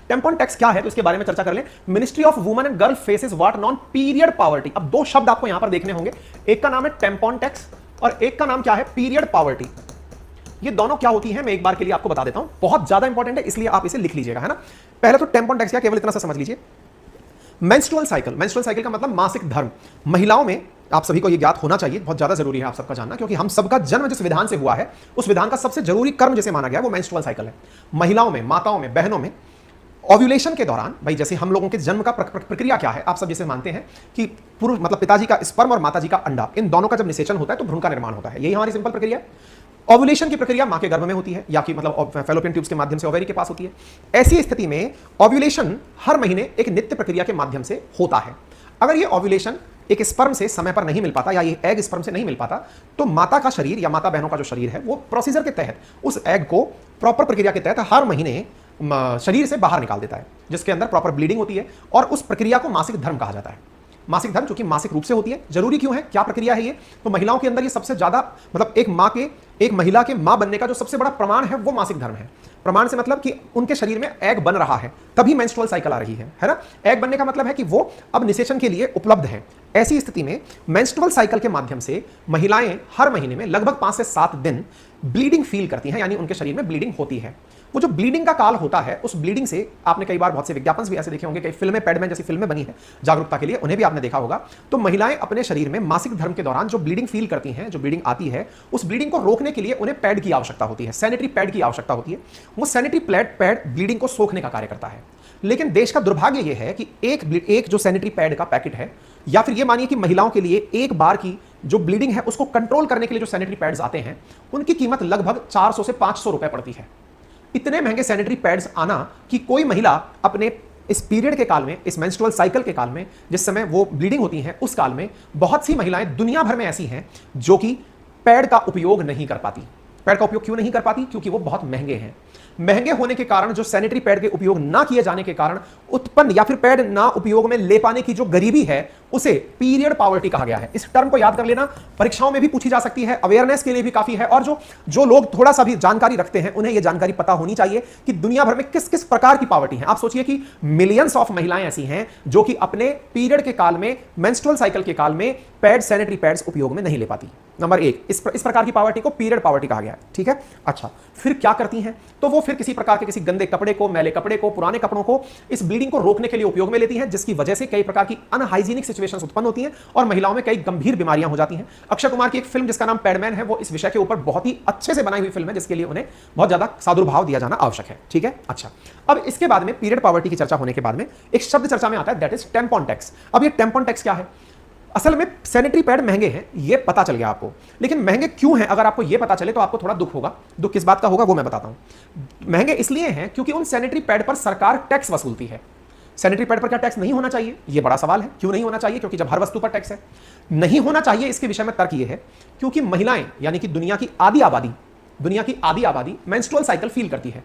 टेम्पॉन tax क्या है तो इसके बारे में चर्चा कर लें। Ministry of women and girl faces what non period poverty. अब दो शब्द आपको यहां पर देखने होंगे, एक का नाम है टेम्पॉन टैक्स और एक का नाम क्या है, पीरियड पॉवर्टी। ये दोनों क्या होती हैं मैं एक बार के लिए आपको बता देता हूं, बहुत ज्यादा इंपॉर्टेंट है इसलिए आप इसे लिख लीजिएगा, है ना। पहले तो टेम्पॉन टैक्स क्या, केवल इतना सा समझ लीजिए। मेंस्ट्रुअल साइकिल, मेंस्ट्रुअल साइकिल का मतलब मासिक धर्म। महिलाओं में आप सभी को यह ज्ञात होना चाहिए, बहुत ज्यादा जरूरी है आप सबका जानना, क्योंकि हम सबका जन्म जिस विधान से हुआ है उस विधान का सबसे जरूरी कर्म जिसे माना गया वो मेंस्ट्रुअल साइकिल है। महिलाओं में, माताओं में, बहनों में ओव्यूलेशन के दौरान, भाई जैसे हम लोगों के जन्म का प्रक्रिया क्या है, आप सब जैसे मानते हैं कि पुरुष मतलब पिताजी का स्पर्म और माताजी का अंडा, इन दोनों का जब निषेचन होता है तो भ्रूण का निर्माण होता है। यही हमारी सिंपल प्रक्रिया है। ओव्यूलेशन की प्रक्रिया मां के गर्भ में होती है या कि मतलब फैलोपियन ट्यूब्स के माध्यम से ओवेरी के पास होती है। ऐसी स्थिति में ओव्यूलेशन हर महीने एक नित्य प्रक्रिया के माध्यम से होता है। अगर ये ओव्यूलेशन एक स्पर्म से समय पर नहीं मिल पाता या ये एग स्पर्म से नहीं मिल पाता तो माता का शरीर या माता बहनों का जो शरीर है वो प्रोसीजर के तहत उस एग को प्रॉपर प्रक्रिया के तहत हर महीने शरीर से बाहर निकाल देता है, जिसके अंदर प्रॉपर ब्लीडिंग होती है और उस प्रक्रिया को मासिक धर्म कहा जाता है। मासिक धर्म चूंकि मासिक रूप से होती है, जरूरी क्यों है, क्या प्रक्रिया है ये, तो महिलाओं के अंदर ये सबसे ज्यादा मतलब एक महिला के मां बनने का जो सबसे बड़ा प्रमाण है वो मासिक धर्म है। प्रमाण से मतलब कि उनके शरीर में एग बन रहा है तभी मेंस्ट्रुअल साइकिल आ रही है ना। एग बनने का मतलब है कि वो अब निषेचन के लिए उपलब्ध है। ऐसी स्थिति में मेंस्ट्रुअल साइकिल के माध्यम से महिलाएं हर महीने में लगभग 5 से 7 दिन ब्लीडिंग फील करती हैं, यानी उनके शरीर में ब्लीडिंग होती है। वो जो ब्लीडिंग का काल होता है उस ब्लीडिंग से आपने कई बार बहुत से विज्ञापन भी ऐसे देखे होंगे, कई फिल्में, पैडमैन जैसी फिल्में बनी है जागरूकता के लिए, उन्हें भी आपने देखा होगा। तो महिलाएं अपने शरीर में मासिक धर्म के दौरान जो ब्लीडिंग फील करती हैं, जो ब्लीडिंग आती है, उस ब्लीडिंग को रोकने के लिए उन्हें पैड की आवश्यकता होती है, सैनिटरी पैड की आवश्यकता होती है। वो सैनिटरी पैड ब्लीडिंग को सोखने का कार्य करता है। लेकिन देश का दुर्भाग्य यह है कि एक जो सैनिटरी पैड का पैकेट है, या फिर यह मानिए कि महिलाओं के लिए एक बार की जो ब्लीडिंग है उसको कंट्रोल करने के लिए जो सैनिटरी पैड्स आते हैं उनकी कीमत लगभग 400 से 500 रुपए पड़ती है। इतने महंगे सैनिटरी पैड्स आना कि कोई महिला अपने इस पीरियड के काल में, इस मेंस्ट्रुअल साइकिल के काल में, जिस समय वो ब्लीडिंग होती हैं उस काल में बहुत सी महिलाएं दुनिया भर में ऐसी हैं जो कि पैड का उपयोग नहीं कर पाती। पैड का उपयोग क्यों नहीं कर पाती, क्योंकि वो बहुत महंगे हैं। महंगे होने के कारण, जो सैनिटरी पैड के उपयोग ना किए जाने के कारण उत्पन्न या फिर पैड ना उपयोग में ले पाने की जो गरीबी है उसे पीरियड पॉवर्टी कहा गया है। इस टर्म को याद कर लेना, परीक्षाओं में भी पूछी जा सकती है, अवेयरनेस के लिए भी काफी है। और जो लोग थोड़ा सा भी जानकारी रखते हैं उन्हें यह जानकारी पता होनी चाहिए कि दुनिया भर में किस किस प्रकार की पॉवर्टी है। आप सोचिए कि मिलियंस ऑफ महिलाएं ऐसी हैं जो कि अपने पीरियड के काल में, मेंस्ट्रुअल साइकिल के काल में पैड, सैनिटरी पैड्स उपयोग में नहीं ले पाती। नंबर 1, इस प्रकार की पॉवर्टी को पीरियड पॉवर्टी कहा गया है, ठीक है। अच्छा, फिर क्या करती हैं, तो वो फिर किसी प्रकार के किसी गंदे कपड़े को, मैले कपड़े को, पुराने कपड़ों को इस ब्लीडिंग को रोकने के लिए उपयोग में लेती हैं, जिसकी वजह से कई प्रकार की अनहाइजीनिक सिचुएशंस उत्पन्न होती हैं और महिलाओं में कई गंभीर बीमारियां हो जाती हैं। अक्षय कुमार की एक फिल्म जिसका नाम पैडमैन है, वो इस विषय के ऊपर बहुत ही अच्छे से बनाई हुई फिल्म है, जिसके लिए उन्हें बहुत ज्यादा सादुर्भाव दिया जाना आवश्यक है, ठीक है। अच्छा, अब इसके बाद में पीरियड पॉवर्टी की चर्चा होने के बाद में एक शब्द चर्चा में आता है, दैट इज टेम्पॉन टैक्स। अब ये टेम्पॉन टैक्स क्या है? असल में सैनिटरी पैड महंगे हैं, ये पता चल गया आपको, लेकिन महंगे क्यों हैं अगर आपको ये पता चले तो आपको थोड़ा दुख होगा। दुख किस बात का होगा वो मैं बताता हूं। महंगे इसलिए हैं क्योंकि उन सैनिटरी पैड पर सरकार टैक्स वसूलती है। सैनिटरी पैड पर क्या टैक्स नहीं होना चाहिए? ये बड़ा सवाल है। क्यों नहीं होना चाहिए? क्योंकि जब हर वस्तु पर टैक्स है। नहीं होना चाहिए इसके विषय में तर्क ये है क्योंकि महिलाएं यानी कि दुनिया की आधी आबादी मेंस्ट्रुअल साइकिल फील करती है।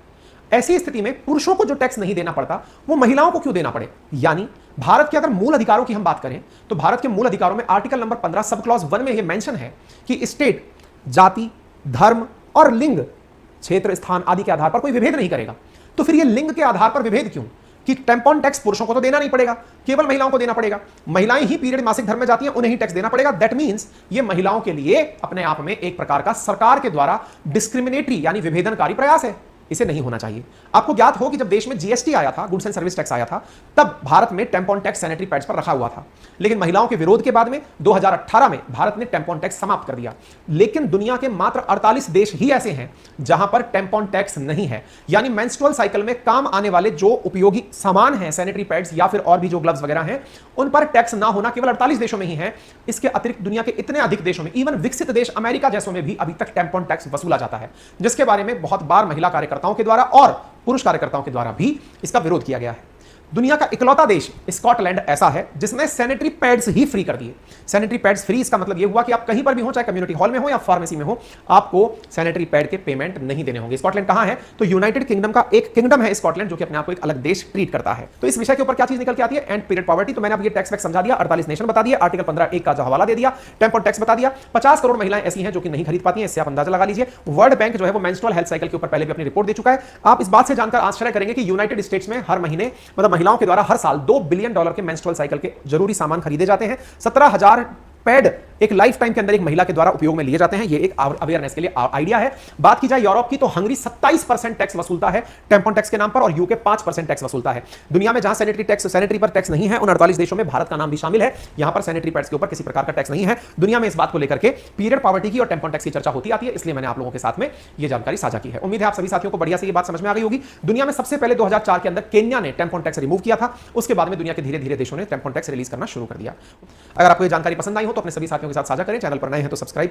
ऐसी स्थिति में पुरुषों को जो टैक्स नहीं देना पड़ता वो महिलाओं को क्यों देना पड़े? यानी भारत के अगर मूल अधिकारों की हम बात करें तो भारत के मूल अधिकारों में आर्टिकल नंबर 15 सब क्लॉज 1 में यह मेंशन है कि स्टेट जाति, धर्म और लिंग, क्षेत्र, स्थान आदि के आधार पर कोई विभेद नहीं करेगा। तो फिर यह लिंग के आधार पर विभेद क्यों कि टेम्पॉन टैक्स पुरुषों को तो देना नहीं पड़ेगा, केवल महिलाओं को देना पड़ेगा। महिलाएं ही पीरियड मासिक धर्म में जाती हैं, उन्हें ही टैक्स देना पड़ेगा। दैट मींस ये महिलाओं के लिए अपने आप में एक प्रकार का सरकार के द्वारा डिस्क्रिमिनेटरी यानी विभेदनकारी प्रयास है। इसे नहीं होना चाहिए। आपको ज्ञात हो कि जब देश में जीएसटी आया था, गुड्स एंड सर्विस टैक्स आया था, तब भारत में टेम्पॉन टैक्स सैनिटरी पैड्स पर रखा हुआ था। लेकिन महिलाओं के विरोध के बाद में 2018 में भारत ने टेम्पॉन टैक्स समाप्त कर दिया। लेकिन दुनिया के मात्र 48 देश ही ऐसे हैं जहां पर टेम्पॉन टैक्स नहीं है। यानी मेंस्ट्रुअल साइकिल में काम आने वाले जो उपयोगी सामान हैं, सैनिटरी पैड्स या फिर और भी जो ग्लव्स वगैरह हैं, उन पर टैक्स ना होना केवल 48 देशों में ही है। इसके अतिरिक्त दुनिया के इतने अधिक देशों में, इवन विकसित देश अमेरिका जैसों में भी अभी तक टेम्पॉन टैक्स वसूला जाता है, जिसके बारे में बहुत बार महिला कार्यकर्ताओं के द्वारा और पुरुष कार्यकर्ताओं के द्वारा भी इसका विरोध किया गया है। दुनिया का इकलौता देश स्कॉटलैंड ऐसा है जिसने सैनिटरी पैड्स ही फ्री कर दिए। सैनिटरी पैड्स फ्री, इसका मतलब यह हुआ कि आप कहीं पर भी हो, चाहे कम्युनिटी हॉल में हो या फार्मेसी में हो, आपको सैनिटरी पैड के पेमेंट नहीं देने होंगे। स्कॉटलैंड कहां है? तो यूनाइटेड किंगडम का एक किंगडम है स्कॉटलैंड, जो कि अपने आप को एक अलग देश ट्रीट करता है। तो इस विषय के ऊपर क्या चीज निकल के आती है? And period poverty. तो मैंने अब ये टैक्स वैक्स समझा दिया, 48 नेशन बता दिया, आर्टिकल 15(1) का जो हवाला दे दिया, टेम्पोन टैक्स बता दिया। 50 करोड़ महिलाएं ऐसी हैं जो कि नहीं खरीद पाती हैं, इससे आप अंदाजा लगा लीजिए। वर्ल्ड बैंक जो है वो मेंस्ट्रुअल हेल्थ साइकिल के ऊपर पहले भी अपनी रिपोर्ट दे चुका है। आप इस बात से जानकर आश्चर्य करेंगे कि यूनाइटेड स्टेट्स में हर महीने, मतलब महिलाओं के द्वारा हर साल $2 बिलियन के मेंस्ट्रुअल साइकिल के जरूरी सामान खरीदे जाते हैं। 17,000 पैड एक लाइफ टाइम के अंदर एक महिला के द्वारा उपयोग में लिए जाते हैं। ये एक अवेयरनेस के लिए आइडिया है। बात की जाए यूरोप की, तो हंगरी 27% टैक्स वसूलता है टेम्पोन टैक्स के नाम पर, और यूके 5% टैक्स वसूलता है। दुनिया में जहां सैनिटरी पर टैक्स नहीं है, उन 48 देशों में भारत का नाम भी शामिल है। यहां पर सैनिटरी पैड्स के ऊपर किसी प्रकार का टैक्स नहीं है। दुनिया में इस बात को लेकर के पीरियड पॉवर्टी की और टेम्पोन टैक्स की चर्चा होती आती है, इसलिए मैंने आप लोगों के साथ में यह जानकारी साझा की है। उम्मीद है आप सभी साथियों को बढ़िया से ये बात समझ में आ गई होगी। दुनिया में सबसे पहले 2004 के अंदर केन्या ने टेम्पोन टैक्स रिमूव किया था। उसके बाद में दुनिया के धीरे धीरे देशों ने टेम्पोन टैक्स रिलीज करना शुरू कर दिया। अगर आपको ये जानकारी पसंद आई हो तो अपने सभी साथियों के साथ साझा करें। चैनल पर नए हैं तो सब्सक्राइब करें।